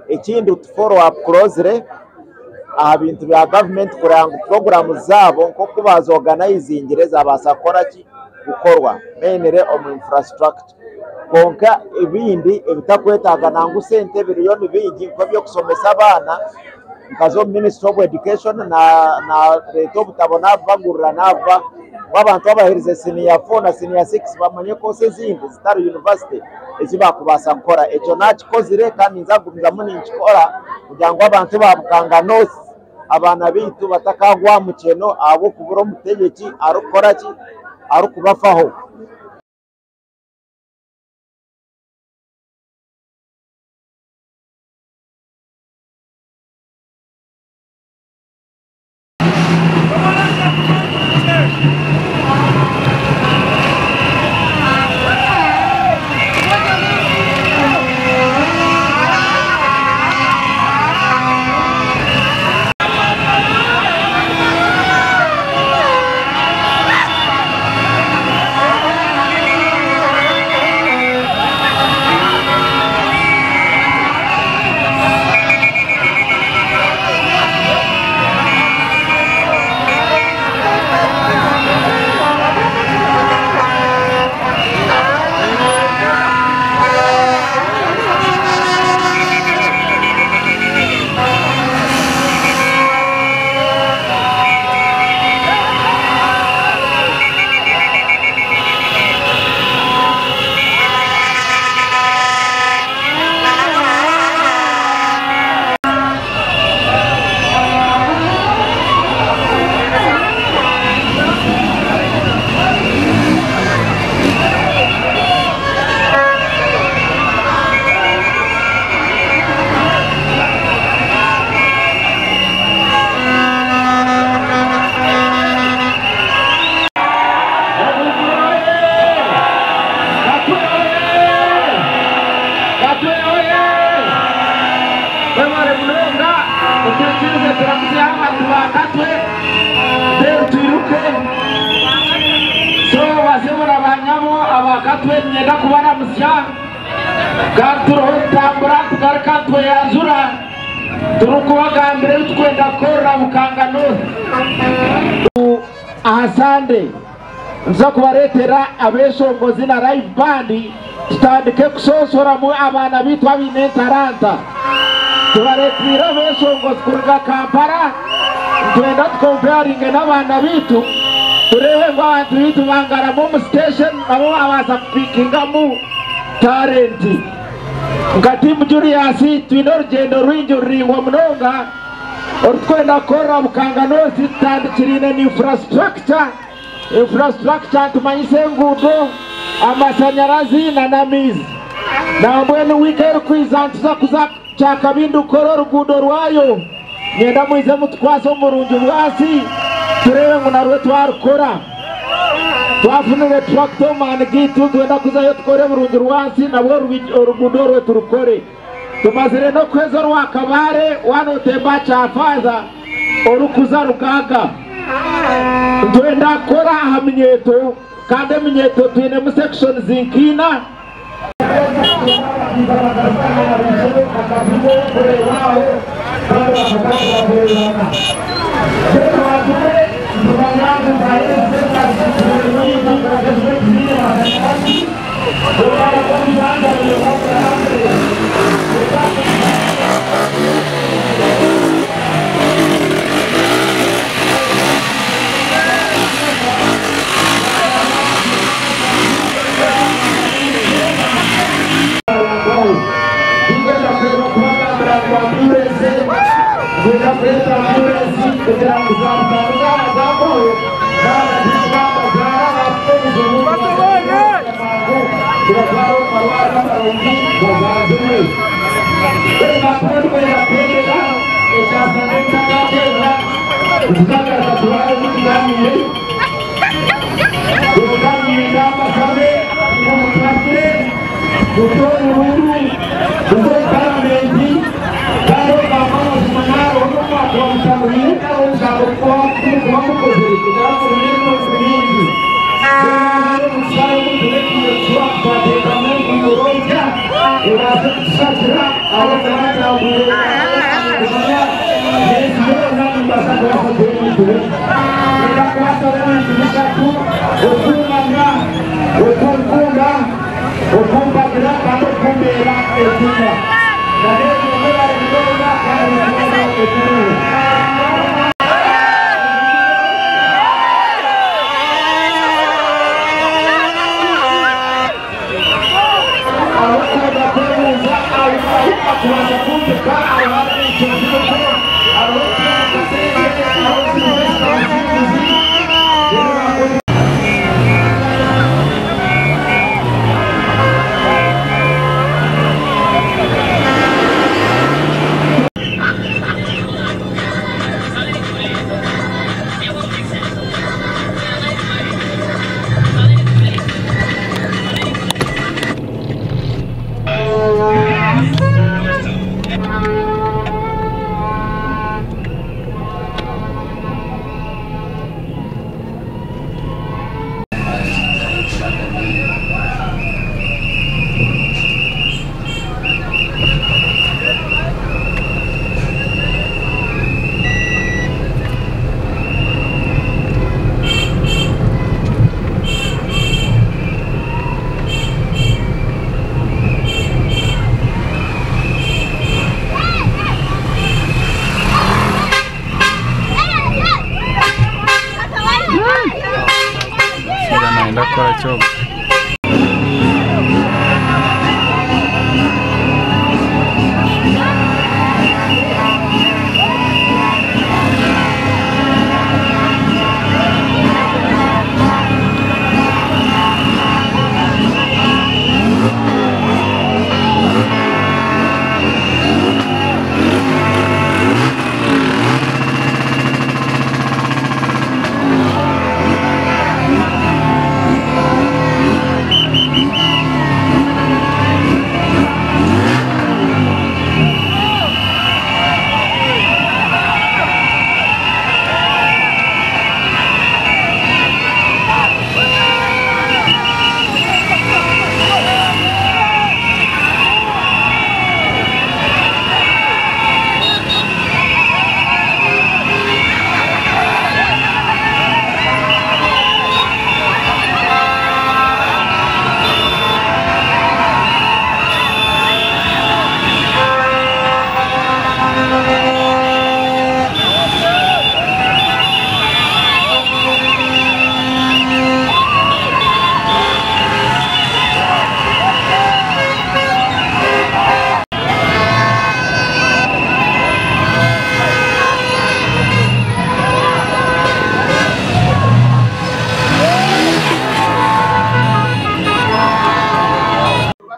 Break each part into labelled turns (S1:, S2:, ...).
S1: ikindi follow up closely bintu bya government kuranga program zabo nko kubaza organizing zabasa kora ki gukorwa mainly on infrastructure konka ibindi ebitakwetaga nangu sente billion bigi ko byo kusomesa abana nkazo Ministry of Education na leta butabona bagurira nava wabantu abahirize senior 4 na senior 6 bamanye ko zindi zitari university eziba kubasa gukora ejo nakikozire kandi nzagumza muni nkikora kugira ngo abantu babukanga north abana bitu batakagwa mukeno abo kuburo mutegeki arukora ki arukubafaho Asante nza kubaretera abeshongozi na live band tutandike kusosora mu abana bitu abinentaranta tubaretira abeshongozi kuruga Kampala twenda comparing n'abana bitu turebe ngo abantu bitu bangara mu station nabo abaza kupikinga mu talent ngatimu Julius twino rugendo rwinjo ringwa munonga orutwenda kora bukangano zitandikirine ni infrastructure tumanyise ngudo amashanyarazi na namizi nambwe ni wikeru kwizantuza kuza chaka bindu koro rugudo rwayo nyenda mwize mutwaso murungi bwasi turebe ngo narwe twarukora twafunire tractor man gitu twenda kuza yo tukore murungi rwasi nabwo rugudo rwe turukore tumazire no kwezo rwakabare wano temba cha faza orukuza rugaga twenda kora hamnyeto kandi minyeto twine mu section zinkina
S2: Such a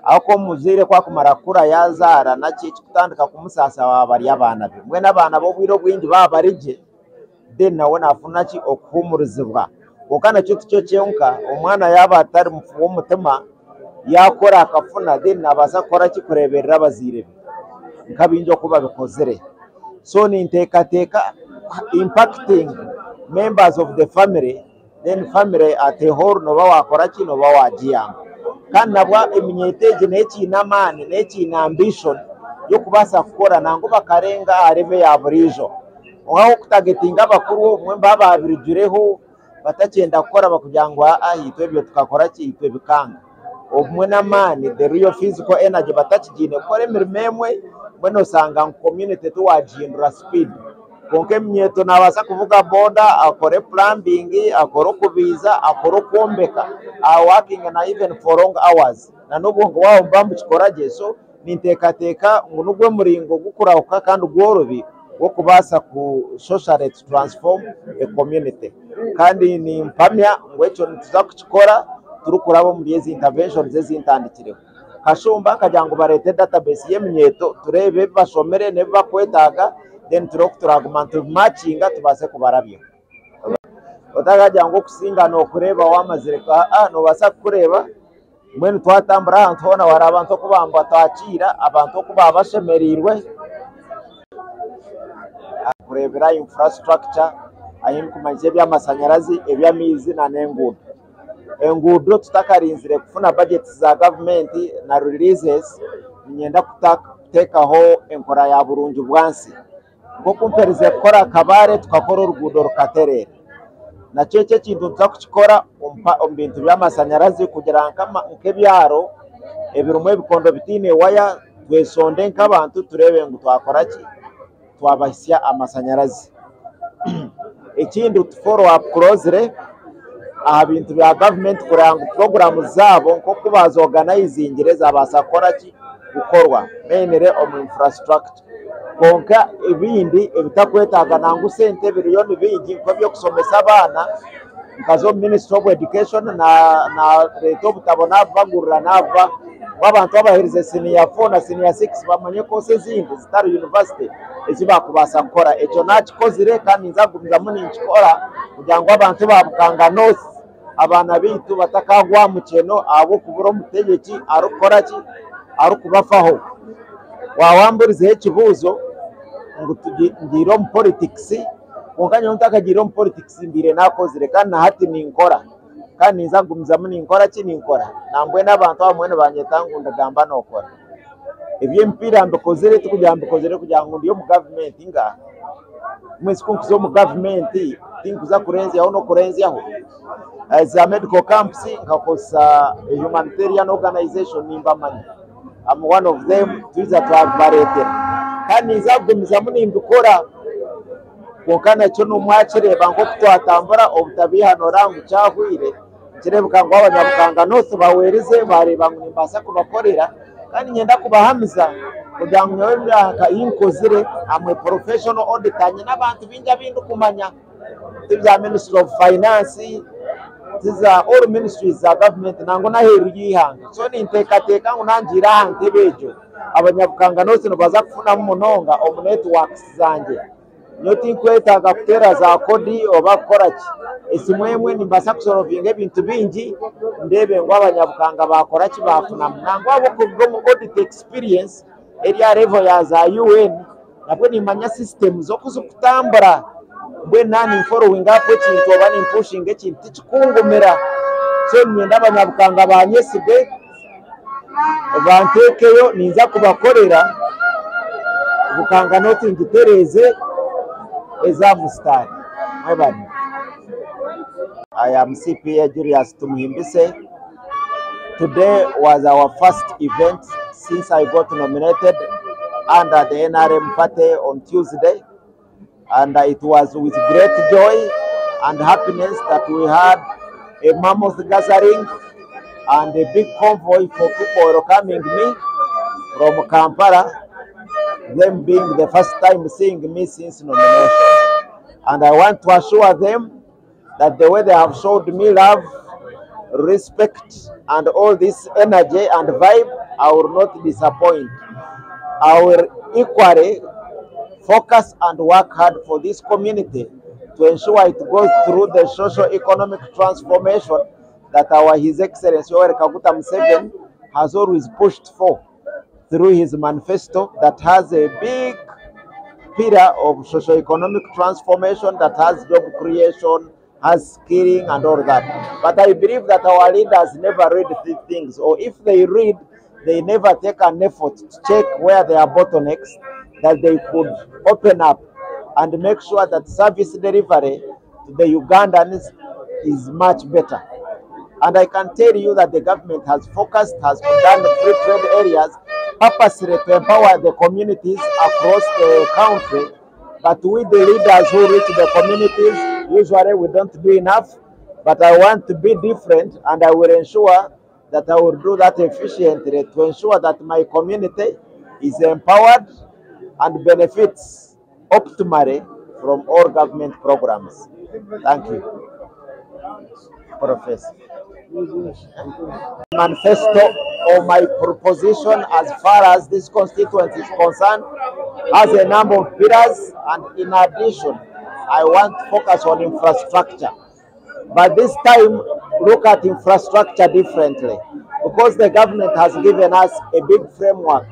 S1: ako muzire kwa kumara kura yazara nachi kutandika kumusasa wabari abana be mwe nabana bo bwiro bwindi babarije then nawe nafuna ki okuhumurizibwa okana cyo cyo cyonka umwana yaba atari mufuwo mutima yakora akafuna then nabasa kora kikureberera bazire nkabinjo kuba bikozere so ni teka impacting members of the family then family at a whole no bakora kino bawajiyanga kandi nabwa eminyeteje neki namane neki na ambition yo kubasa gukora nango bakarenga arebe ya burijo aho kutagetinga abakuru mwe bababirijureho batagenda gukora bakujyangwa ahitwe byo tukakora kitwe bikanga obumwe namane the real physical energy batakigine kore mirmemwe bano sanga community to wajindura speed konke mnyeto nabasa kuvuga boda akore plumbing akore kubiza akore kombeka working na even for long hours na nubwo wao mbambu chikoraje so nintekateka ngunugwe muringo gukurahuka kandi gworobi wo kubasa ku social transform a community kandi ni mpamya ngwecho tuzakuchikora turukurabo muri ezi interventions zezintandikire kashumba kajango barete database yemnyeto turebe basomere ne bakwetaga then turagumanta matchinga tubase kubarabyo otagaja ngo kusinga no kureba wamazireka no basa kureba mwene twatambura ahantu hona wari abantu kubamba twakira abantu kuba bashemerirwe kurebera infrastructure ayin kumanje by'amasanyarazi ebyamizi na nengudo engudo tutakarinzire kufuna budget za government na releases nyenda kutekaho enkora ya burunju bwansi ngo kumperize kora kabare tukakora urugudo rukaterera na cece kintu tukakora bintu by'amasanyarazi kugira nkama nkebyaro ebirumwe bikondo bitine waya twesonde nk'abantu turebe ngo twakora ki twabasya amasanyarazi ikindi follow up closely bintu bya government kuranga program zabo nko kubaza organizing zabasa kora ki gukorwa mainly omu infrastructure konka ebindi ebitakwetaaga nangu sente biriyo nibingi nk'ebyo kusomesa abaana nkazo Ministry of Education na leta obutabo nabagurira nava abantu abahirize senior 4 na senior 6 bamanye kose ezindi zitari university ezibakubasa kukora ekyo nakikozire kandi nzagumizamu ninkikora kugira ngu abantu ba Bukanga North abaana baitu batakagwa mu kyeno abo kubura omutegeki arukora ki arukubafaho wawamburizeho ekibuuzo ngu ngire omu politics konka nyowe ntakagiire omu politics mbire nakozire kandi nahati ninkora kandi ninzagumizamu ninkora ki ninkora nambwene abantu abamwe nibanyeta ngu ndagamba nokora eby'emipiira mbikozire tikugira mbikozire kugira ngu ndi omu government nga mwezi kunkuza omu government tinkuza kurenzyaho n'okurenzyaho za medical camps nkakozesa humanitarian organization nimbamanyi I'm one of them twiza twabaretera kandi ninzagumizamu nimbikora konka nakyo n'omwakireba nk'okutwatambura obutabihanura ngu kyahwire kirebuka ngu abanyabukanga North baweerize bareba ngu nimbaasa kubakorera kandi nyenda kubahamiza kugira ngu nyowe emyaka yinkozire amwe professional auditor nyine abantu bingi abindi kumanya tibya Ministry of Finance tiza all ministries za government nango naheru yihanga so ninteekateeka ngu nangira aha ntebe egyo abanyabukanga North nibaza kufunamu munonga omu networks zanje nyo tinkwetaaga kuteera za kodi oba kukora ki esimu emwe nimbaasa kusolovinga ebintu bingi ndebe ngu abanyabukanga bakora ki bafunamu nangu abo kuruga omu audit experience erya level ya za UN nabwe nimanya system z'okutambura mbwenu nani following up ekintu oba nimpushing ekintu tikikungumira so nyenda abanyabukanga banyesige banteekeyo ninza kubakorera Bukanga North ngitereze eza mustari mwebani. I am CPA Julius Tumuhimbise. Today was our first event since I got nominated under the NRM party on Tuesday, and it was with great joy and happiness that we had a mammoth gathering and a big convoy for people welcoming me from Kampala, them being the first time seeing me since nomination. And I want to assure them that the way they have showed me love, respect, and all this energy and vibe, I will not disappoint. I will equally focus and work hard for this community to ensure it goes through the socio-economic transformation that our His Excellency Yoweri Kaguta Museveni has always pushed for through his manifesto that has a big pillar of socio-economic transformation, that has job creation, has skilling and all that. But I believe that our leaders never read these things, or if they read, they never take an effort to check where there are bottlenecks that they could open up and make sure that service delivery to the Ugandans is much better. And I can tell you that the government has focused, has done free trade areas purposely to empower the communities across the country. But with the leaders who reach the communities, usually we don't do enough. But I want to be different, and I will ensure that I will do that efficiently to ensure that my community is empowered and benefits optimally from all government programs. Thank you, Professor. Manifesto or my proposition as far as this constituency is concerned has a number of pillars, and in addition, I want to focus on infrastructure. But this time, look at infrastructure differently, because the government has given us a big framework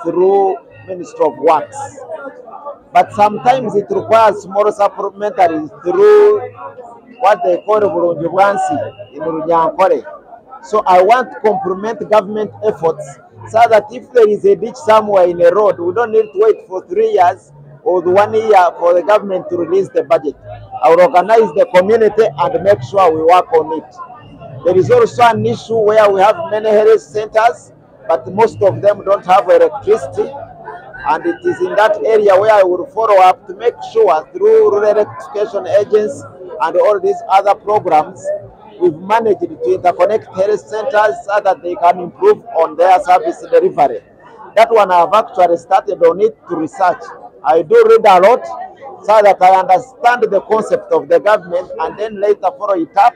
S1: through Ministry of Works. But sometimes it requires small supplementaries through what they call Bulungi Bwansi in Runyankore. So I want to complement government efforts so that if there is a ditch somewhere in a road, we don't need to wait for 3 years or 1 year for the government to release the budget. I will organize the community and make sure we work on it. There is also an issue where we have many health centers, but most of them don't have electricity. And it is in that area where I will follow up to make sure through rural electrification agents and all these other programs, we've managed to interconnect health centers so that they can improve on their service delivery. that one I have actually started on it to research. I do read a lot so that I understand the concept of the government and then later follow it up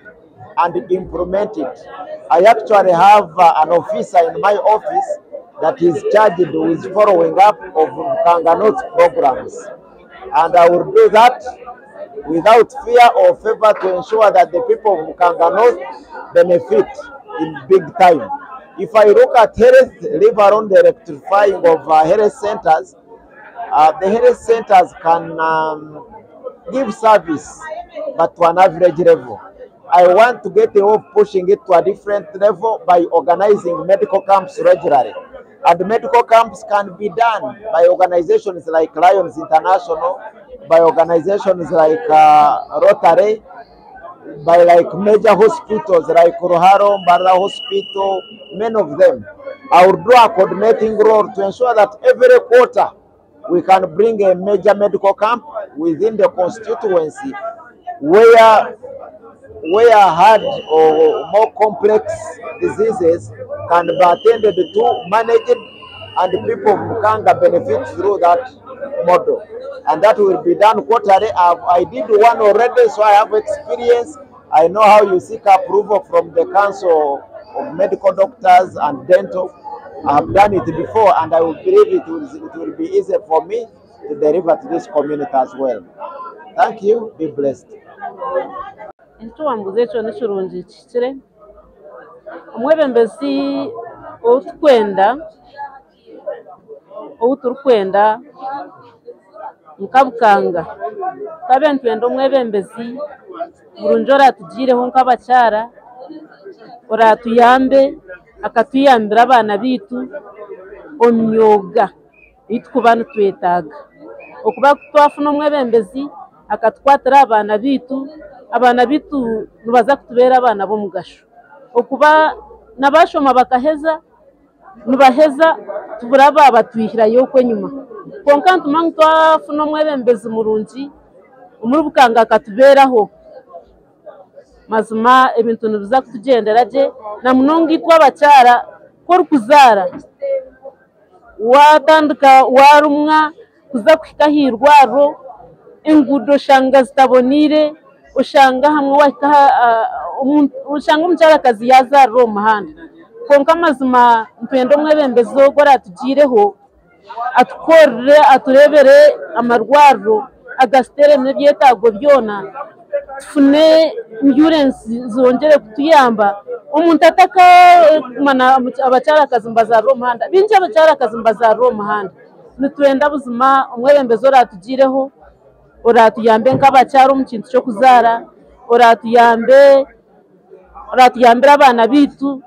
S1: and implement it. I actually have an officer in my office that is charged with following up of Mukanga North programs. And I will do that without fear or favor to ensure that the people of Mukanga North benefit in big time. If I look at health, leave alone the electrifying of health centers, the health centers can give service, but to an average level. I want to get the hope pushing it to a different level by organizing medical camps regularly. And medical camps can be done by organizations like Lions International, by organizations like Rotary, by like major hospitals like Ruharo, Mbara Hospital, many of them. I will do a coordinating role to ensure that every quarter we can bring a major medical camp within the constituency where hard or more complex diseases can be attended to, managed, and the people of Mukanga benefit through that model. And that will be done quarterly. I did one already, so I have experience. I know how you seek approval from the Council of Medical Doctors and Dental. I have done it before, and I will believe it will be easy for me to deliver to this community as well. Thank you. Be blessed.
S2: Ntuwambuze cyo n'ishurunji kikire omwebembezi outurukwenda nkabukanga kabe ntwenda omwebembezi burunjo ratugireho nk'abakyara oratuyambe akatuyambira abana bitu omyoga itukuba nitwetaaga okuba twafuna omwebembezi akatukwatira abana bitu nibaza kutubera abana b'omugasho okuba nabashoma bakaheza nibaheza tubura batwihirayo kwenyuma konka ntuma twafuna omwebembezi murungi omuri Bukanga akatuberaho mazima ebintu nibiza kutugendera gye na munonga itwe abakyara korukuzara watandika warumwa kuza kuhika hirwaro engudo shanga zitabonire ushanga hamwe ushanga omukyarakazi yazarira omuhanda konka mazima ntwenda omwebembezi ogwo aratugireho atukorere aturebere amarwariro agasitere n'ebyetaago byona tufune insurance zongere kutuyamba omuntu ataka kumana abakyarakazi mbazarira omuhanda bingi abakyarakazi mbazarira omuhanda nitwenda buzima omwebembezi oratugireho oratuyambe nk'abakyara omu kintu ky'okuzara oratuyambira abana bitu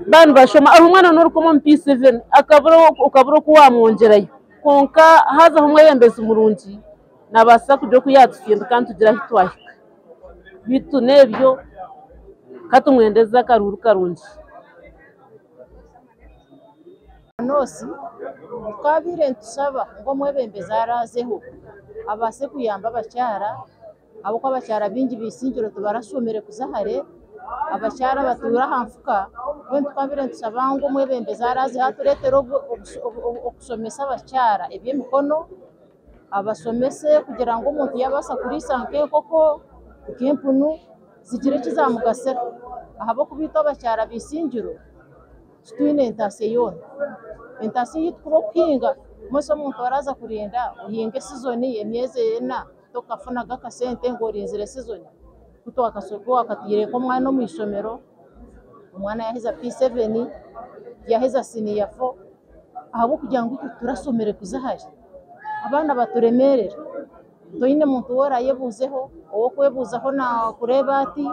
S2: banu bashoma aho umwana n'orukoma mu P7 akabura ko wamwongerayo konka haza omwebembezi murungi nabasa kuja kuyatufinda kandi tugira hitwahika bitu nebyo katumwendeza karuru karungi
S3: nosi twabire ntusaba ngo mwebembezi arazeho abase kuyamba abakyara abo ko abakyara bingi bisingiro tubarasomere kuzahare abakyara batura hamfuka bwe twabire ntusaba ngo mwebembezi araze haturetero okusomesa abakyara ebyemikono abasomese kugira ngo umuntu yabasa kurisanke koko ikempunu zigire kizamugasera ahabo kubita abakyara bisingiro twine entasiyo yitwa kwinga mose umuntu waraza kurinda uhinge sizoni emyeze yena tokafuna gakasente ngo rinzire sizoni kuto akasoko akatire ko mwana mu isomero umwana yaheza P7 yaheza senior 4 ahabo kugira ngo turasomere kuzahari abana baturemerera toine muntu wora yebuzeho owo kwebuzaho na kureba ati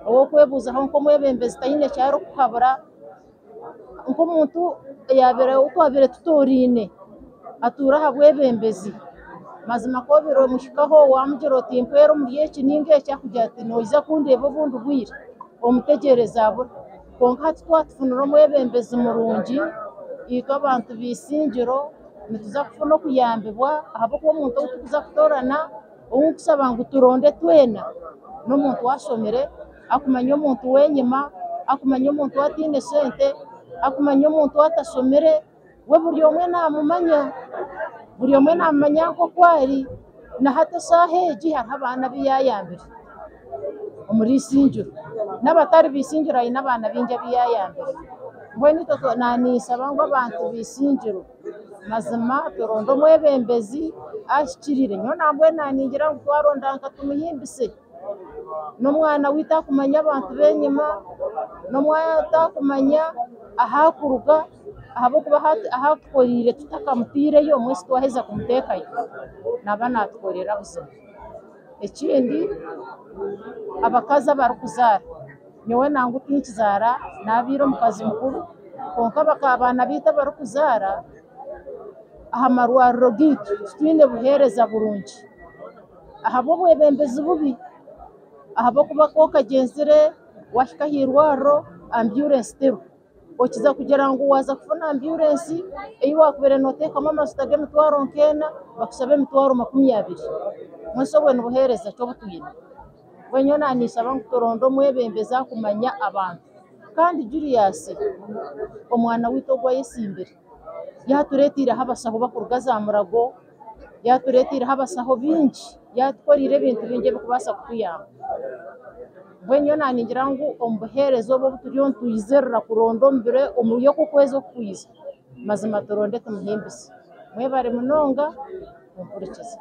S3: owo kwebuzaho nko mwebembezi taine cyaro kuhabura nko muntu yabere ukwabere tutorine atura habwebembezi mazima ko biro mushikaho wamugero timpero muri kininge cyakujya ati noiza kundeba bundu bwira omutegereza abo konka twatfunura mwebembezi murungi iko abantu bisingiro nituza kufuna kuyambibwa ahabo ko muntu utuza kutorana ukusaba ngo turonde twena no muntu wasomere akumanya umuntu wenyima akumanya umuntu watine sente akumanya umuntu watasomere we buri omwe namumanya nko kwari na hata saheji hariho abaana biyayambire omuri isingiro n'abatari bisingiro hari n'abaana bingi biyayambire mbwenu nanisaba ngo abantu bisingiro mazima turonde omwebembezi ashikirire nyo nambwe naningira ngo twaronda nka tumuhimbise n'omwana witakumanya abantu benyuma n'omwana atakumanya ahakuruga ahabokuba ahatukorire tutakamutireyo mwesi twaheza kumutekayo naba natukorera busa ekindi abakazi abarikuzaara nyowe nangu tinkizara nabiire omukazi mukuru konka bakabana biita barikuzaara aha marwariro gitu twine buhereza burungi ahabo obwebembezi bubi ahabokuba kokagenzire wahika hirwariro ambulance teru okiza kugira ngo waza kufuna ambulance eyi wakubere noteekamu amajuta g'emitwaro nk'ena bakusaba emitwaro 20 mwese obwene buhereza kyobutwine bwenyo nanisaba ngu turonde omwebembezi akumanya abantu kandi Julius omwana witu ogwa yesimbire yatureetireho abasaho bakuruga za Murago yatureetireho abasaho bingi yatukorire ebintu bingi ebikubaasa kutuyamba bwenyo naningira ngu omubuheereza obwo buturiyo ntwizerera kuronda omubire omuryo kukweza okukwiza mazima turonde tumuhimbise mwebare munonga mumpurikize